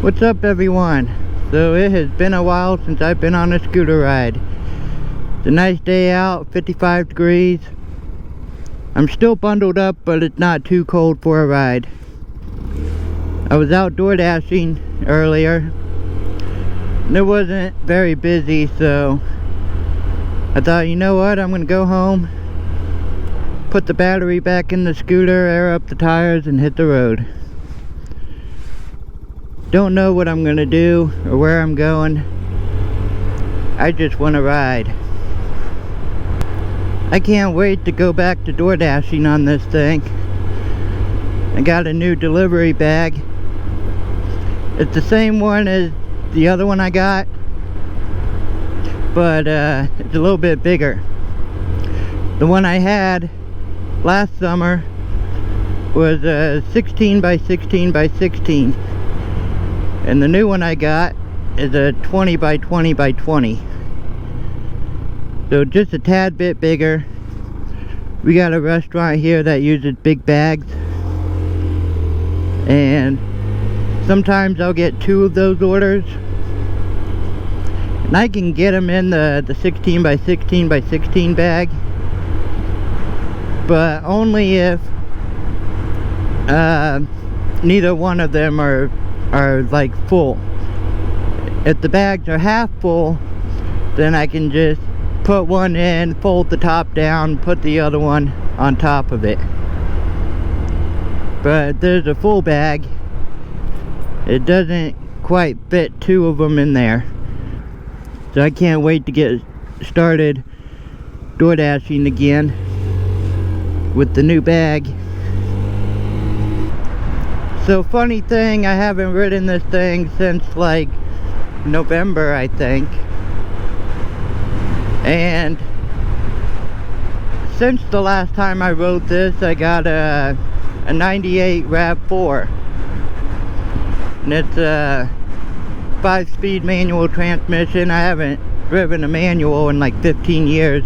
What's up, everyone? So it has been a while since I've been on a scooter ride. It's a nice day out, 55 degrees. I'm still bundled up, but it's not too cold for a ride. I was outdoor dashing earlier and it wasn't very busy, so I thought, you know what, I'm gonna go home, put the battery back in the scooter, air up the tires, and hit the road. Don't know what I'm gonna do or where I'm going. I just want to ride. I can't wait to go back to door dashing on this thing. I got a new delivery bag. It's the same one as the other one I got, but it's a little bit bigger. The one I had last summer was 16 by 16 by 16, and the new one I got is a 20 by 20 by 20. So just a tad bit bigger. We got a restaurant here that uses big bags, and sometimes I'll get 2 of those orders, and I can get them in the 16 by 16 by 16 bag, but only if neither one of them are like full. If the bags are half full, then I can just put one in, fold the top down, put the other one on top of it. But there's a full bag, it doesn't quite fit 2 of them in there. So I can't wait to get started door dashing again with the new bag. So funny thing, I haven't ridden this thing since like November, I think. And since the last time I rode this, I got a 98 RAV4. And it's a 5-speed manual transmission. I haven't driven a manual in like 15 years.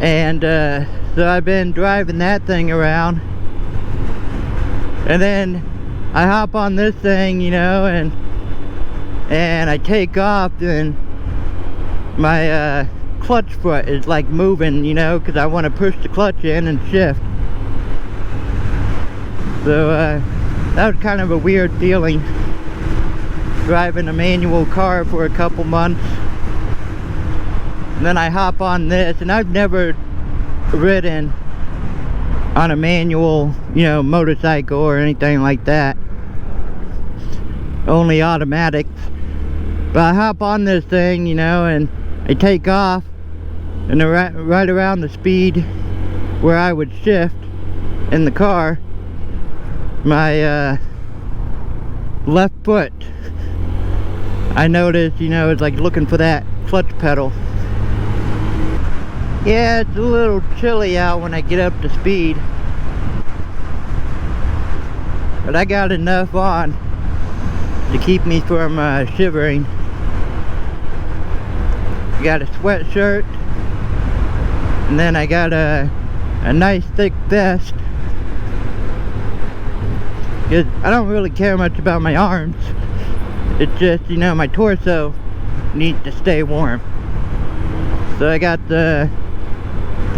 And so I've been driving that thing around. And then I hop on this thing, you know, and I take off, and my clutch foot is like moving, you know, because I want to push the clutch in and shift. So that was kind of a weird feeling, driving a manual car for a couple months. And then I hop on this, and I've never ridden on a manual, you know, motorcycle or anything like that. Only automatics. But I hop on this thing, you know, and I take off, and right around the speed where I would shift in the car, my left foot, I noticed, you know, it's like looking for that clutch pedal. Yeah, it's a little chilly out when I get up to speed, but I got enough on to keep me from shivering. I got a sweatshirt, and then I got a nice thick vest, because I don't really care much about my arms. It's just, you know, my torso needs to stay warm. So I got the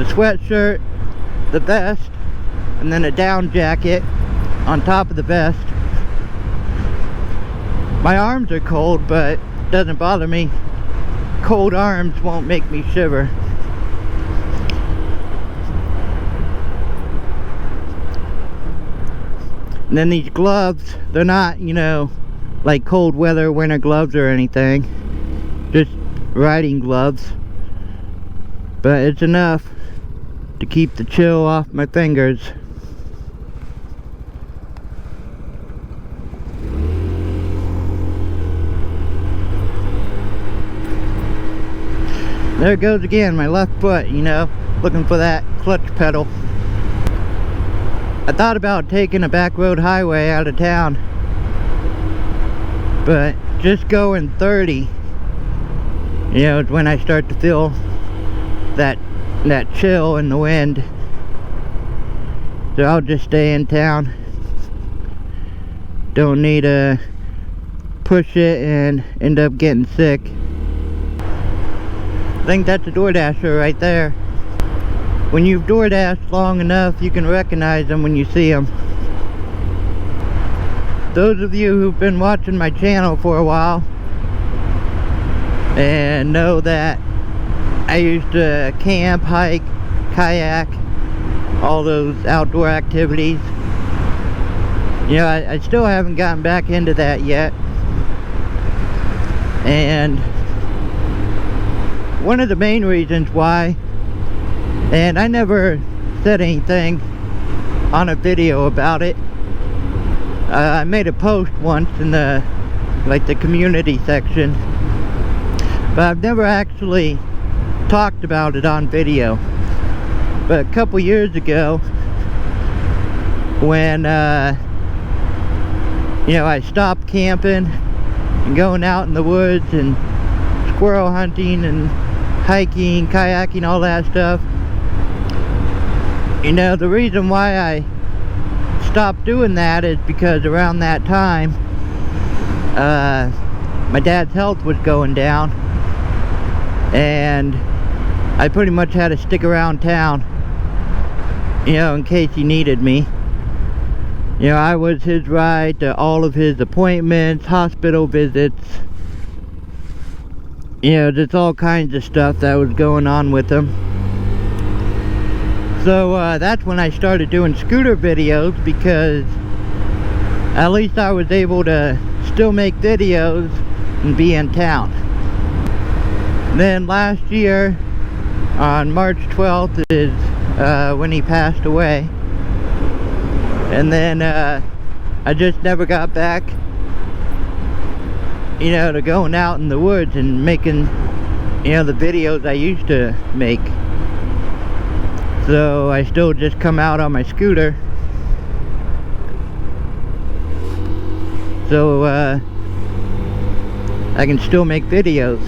sweatshirt, the vest, and then a down jacket on top of the vest. My arms are cold, but it doesn't bother me. Cold arms won't make me shiver. And then these gloves, they're not, you know, like cold weather winter gloves or anything, just riding gloves, but it's enough to keep the chill off my fingers. There it goes again, my left foot, you know, looking for that clutch pedal. I thought about taking a back road highway out of town, but just going 30, you know, is when I start to feel that chill in the wind. So I'll just stay in town. don't need to push it and end up getting sick. I think that's a DoorDasher right there. When you've DoorDashed long enough, you can recognize them when you see them. Those of you who've been watching my channel for a while and know that I used to camp, hike, kayak, all those outdoor activities. You know, I still haven't gotten back into that yet. And one of the main reasons why, and I never said anything on a video about it. I made a post once in the community section, but I've never actually talked about it on video. But a couple years ago, when you know, I stopped camping and going out in the woods and squirrel hunting and hiking, kayaking, all that stuff. You know, the reason why I stopped doing that is because around that time my dad's health was going down, and I pretty much had to stick around town, you know, in case he needed me. You know, I was his ride to all of his appointments, hospital visits, you know, just all kinds of stuff that was going on with him. So that's when I started doing scooter videos, because at least I was able to still make videos and be in town. Then last year, on March 12th is when he passed away. And then I just never got back, you know, to going out in the woods and making, you know, the videos I used to make. So I still just come out on my scooter. So I can still make videos.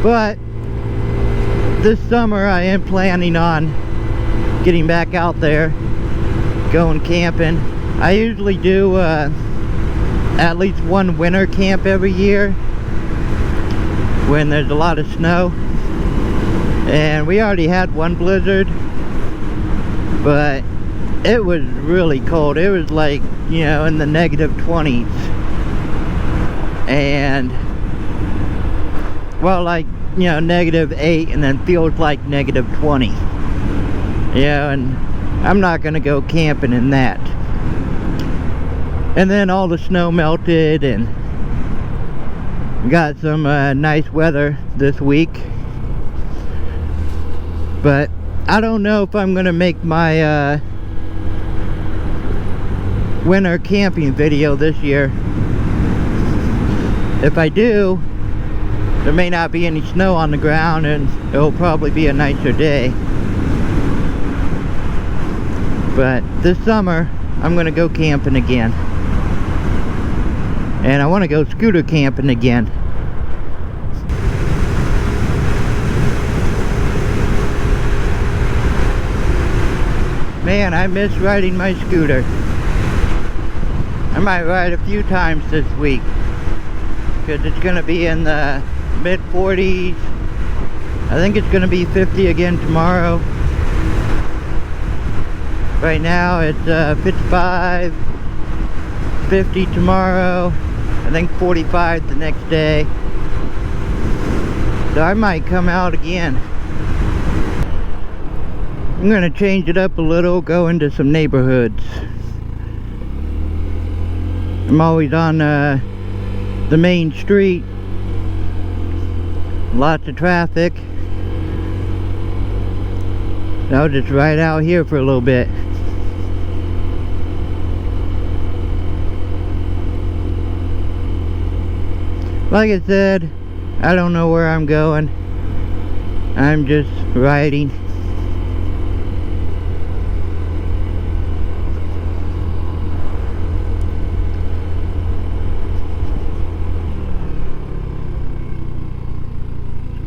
But this summer I am planning on getting back out there, going camping. I usually do at least one winter camp every year when there's a lot of snow. And we already had one blizzard, but it was really cold. It was like, you know, in the -20s. And well, like, you know, -8, and then feels like -20. Yeah, and I'm not gonna go camping in that. And then all the snow melted, and got some nice weather this week. But I don't know if I'm gonna make my winter camping video this year. If I do, there may not be any snow on the ground, and it'll probably be a nicer day. But this summer, I'm gonna go camping again. And I wanna go scooter camping again. Man, I miss riding my scooter. I might ride a few times this week, because it's gonna be in the mid-40s. I think it's gonna be 50 again tomorrow. Right now it's 55, 50 tomorrow, I think 45 the next day. So I might come out again. I'm gonna change it up a little, go into some neighborhoods. I'm always on the main street, lots of traffic. So I'll just ride out here for a little bit. Like I said, I don't know where I'm going. I'm just riding.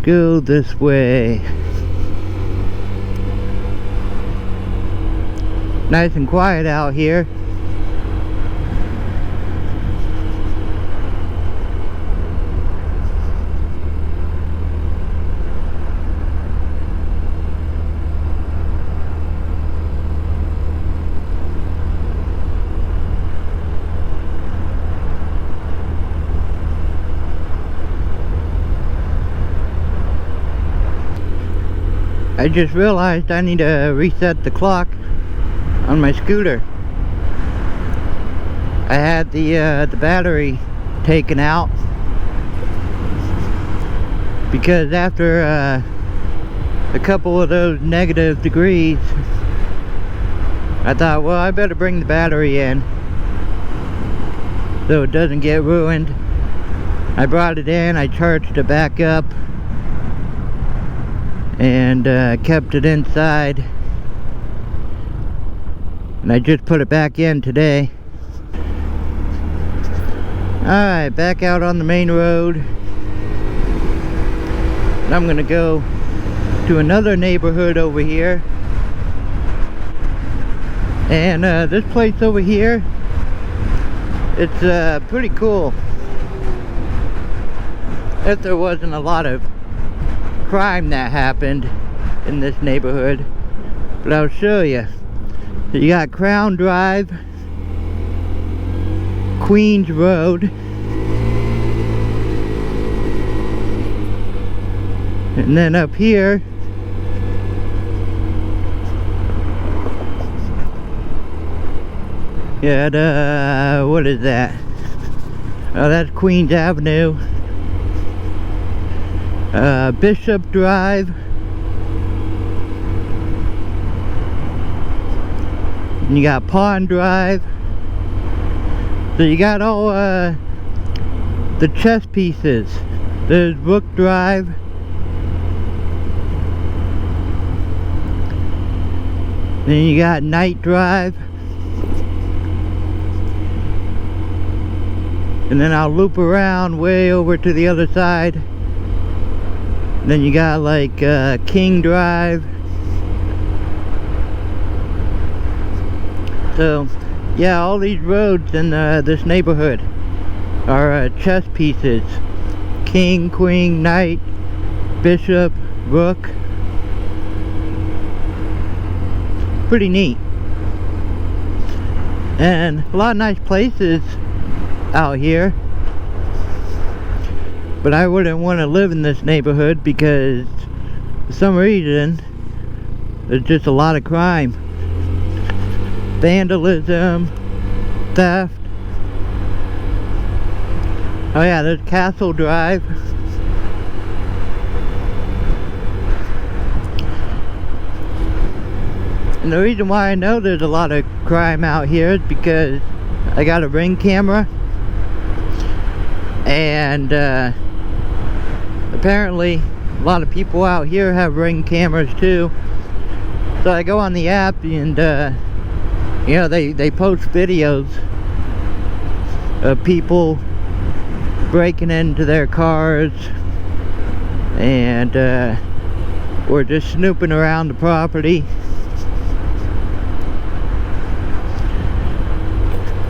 Go this way. Nice and quiet out here. I just realized I need to reset the clock on my scooter. I had the battery taken out because after a couple of those negative degrees, I thought, well, I better bring the battery in so it doesn't get ruined. I brought it in, I charged it back up, and kept it inside, and I just put it back in today. Alright, back out on the main road, and I'm gonna go to another neighborhood over here. And this place over here, it's pretty cool. If there wasn't a lot of crime that happened in this neighborhood, but I'll show you. So you got Crown Drive, Queens Road, and then up here you had what is that? Oh, that's Queens Avenue. Bishop Drive, and you got Pond Drive. So you got all the chess pieces. There's Rook Drive, then you got Knight Drive, and then I'll loop around way over to the other side. Then you got like King Drive. So yeah, all these roads in this neighborhood are chess pieces. King, Queen, Knight, Bishop, Rook. Pretty neat. And a lot of nice places out here. But I wouldn't want to live in this neighborhood because for some reason there's just a lot of crime. Vandalism, theft. Oh yeah, there's Castle Drive. And the reason why I know there's a lot of crime out here is because I got a Ring camera. And apparently a lot of people out here have Ring cameras too. So I go on the app and you know, they post videos of people breaking into their cars and or just snooping around the property.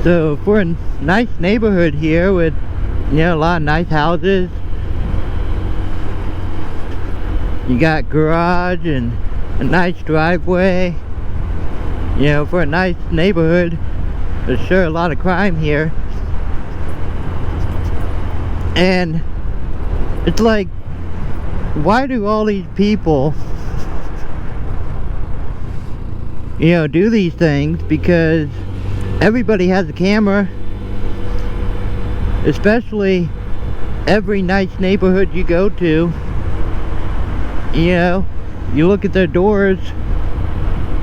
So for a nice neighborhood here with, you know, a lot of nice houses, you got garage and a nice driveway. You know, for a nice neighborhood, there's sure a lot of crime here. And it's like, why do all these people, you know, do these things? Because everybody has a camera. Especially every nice neighborhood you go to, you know, you look at their doors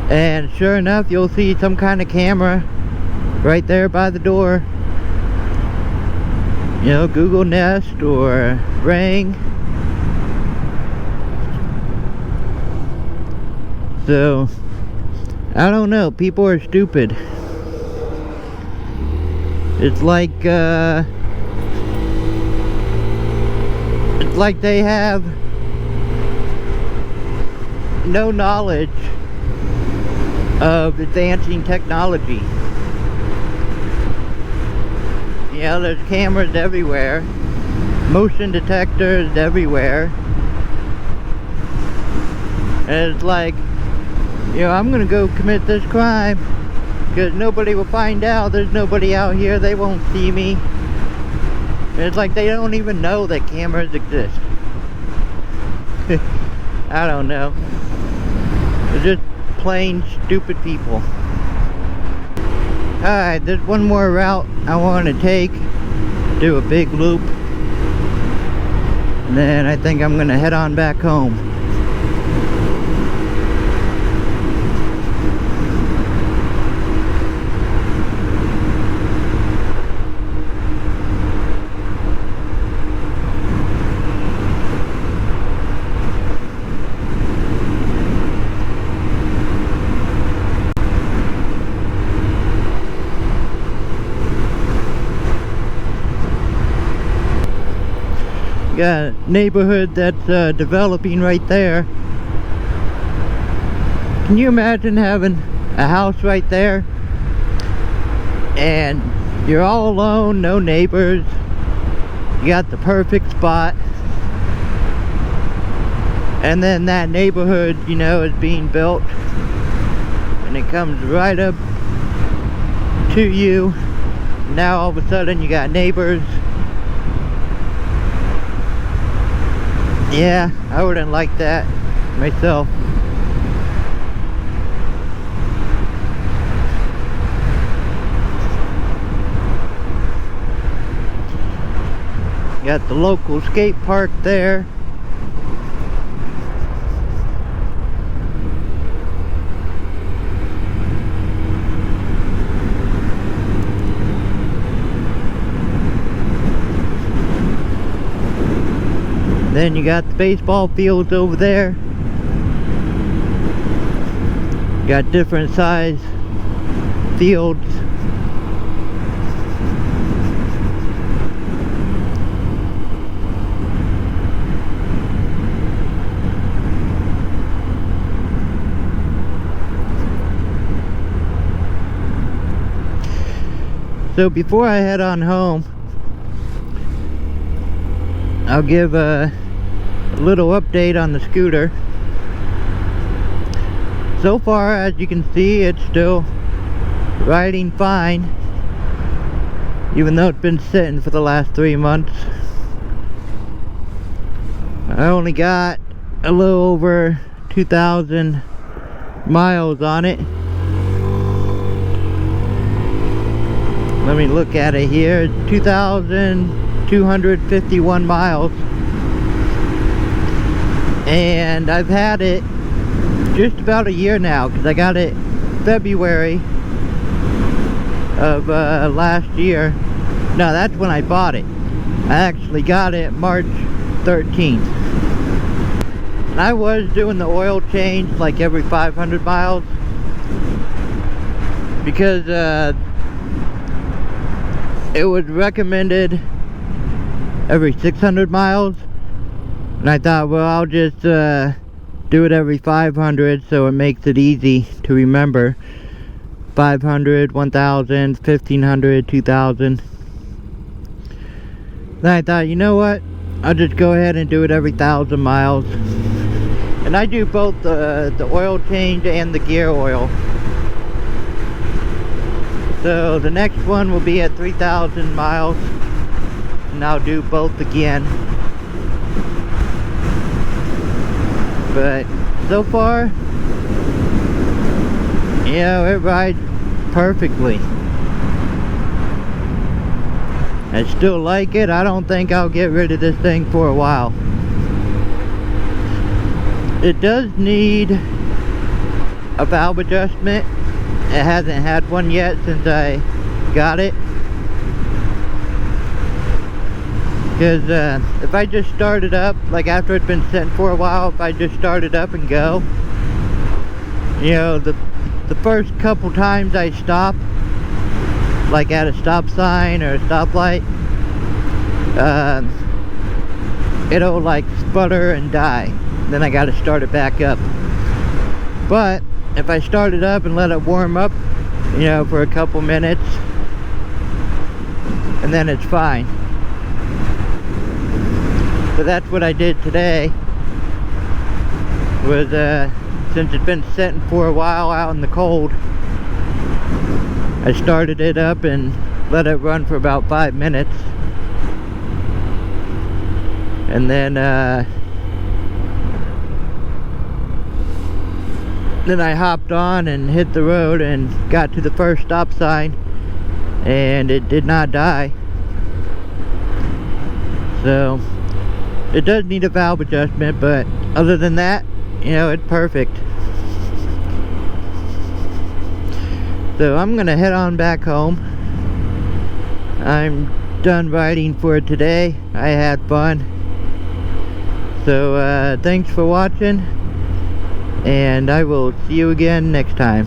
and sure enough you'll see some kind of camera right there by the door. You know, Google Nest or Ring. So I don't know, people are stupid. It's like they have no knowledge of advancing technology. You know, there's cameras everywhere, motion detectors everywhere, and it's like, you know, I'm gonna go commit this crime because nobody will find out. There's nobody out here, they won't see me. And it's like they don't even know that cameras exist. I don't know. They're just plain stupid people. Alright, there's one more route I want to take. Do a big loop. And then I think I'm gonna head on back home. Got a neighborhood that's developing right there. Can you imagine having a house right there and you're all alone, no neighbors, you got the perfect spot, and then that neighborhood, you know, is being built and it comes right up to you. Now all of a sudden you got neighbors. Yeah, I wouldn't like that myself. Got the local skate park there. Then you got the baseball fields over there. Got different size fields. So before I head on home, I'll give a little update on the scooter. So far, as you can see, it's still riding fine, even though it's been sitting for the last 3 months. I only got a little over 2,000 miles on it. Let me look at it here. 2,251 miles. And I've had it just about a year now, because I got it February of last year. No, that's when I bought it. I actually got it March 13th. And I was doing the oil change like every 500 miles, because it was recommended every 600 miles. And I thought, well, I'll just do it every 500 so it makes it easy to remember. 500, 1,000, 1,500, 2,000. Then I thought, you know what? I'll just go ahead and do it every 1,000 miles. And I do both the oil change and the gear oil. So the next one will be at 3,000 miles. And I'll do both again. But so far, you know, it rides perfectly. I still like it. I don't think I'll get rid of this thing for a while. It does need a valve adjustment. It hasn't had one yet since I got it. Because if I just start it up, like after it's been sitting for a while, if I just start it up and go, you know, the first couple times I stop, like at a stop sign or a stoplight, it'll like sputter and die. Then I gotta start it back up. But if I start it up and let it warm up, you know, for a couple minutes, and then it's fine. So that's what I did today. Was since it's been sitting for a while out in the cold, I started it up and let it run for about 5 minutes, and then Then I hopped on and hit the road and got to the first stop sign, and it did not die. So it does need a valve adjustment, but other than that, you know, it's perfect. So I'm gonna head on back home. I'm done riding for today. I had fun. So thanks for watching, and I will see you again next time.